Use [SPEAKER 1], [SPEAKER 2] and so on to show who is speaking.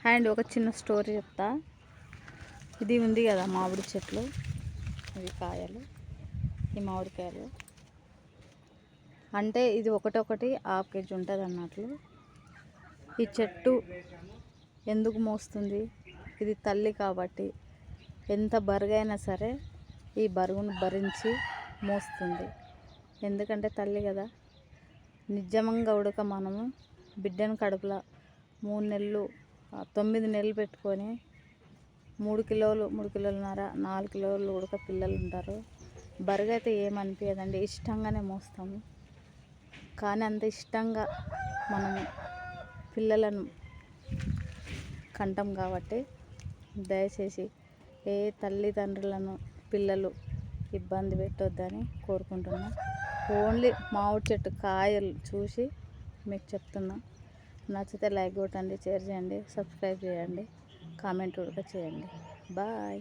[SPEAKER 1] And ఒక చిన్న story చెప్తా. ఇది ఉంది కదా మామిడి చెట్లు, ఇవి కాయలు, ఈ మామిడికాయలు అంటే ఇది ఒకటొకటి ½ కేజీ ఉంటుంది అన్నట్లు. ఈ చెట్టు ఎందుకు మోస్తుంది? ఇది తల్లి కాబట్టి ఎంత బరుగైనా సరే ఈ బరువును భరించి మోస్తుంది. ఎందుకంటే తల్లి కదా. నిజంగా ఉడక మనము బిడ్డను కడుపులో 3 నెలలు 9 నెలలు పెట్టుకొని 3 కిలోలు 3 కిలోలన్నర 4 కిలోలు ఉడక పిల్లలు ఉంటారు. బరుగైతే ఏమనిపించదండి, ఇష్టంగానే మోస్తాము. కానీ అంత ఇష్టంగా మనము పిల్లలను కంటాం కాబట్టి దయచేసి ఏ తల్లిదండ్రులను పిల్లలు ఇబ్బంది పెట్టొద్దని కోరుకుంటున్నా. ఓన్లీ మామిడి చెట్టు కాయలు చూసి మీకు చెప్తున్నా. నచ్చితే లైక్ కొట్టండి, షేర్ చేయండి, సబ్స్క్రైబ్ చేయండి, కామెంట్ కూడా చేయండి. బాయ్.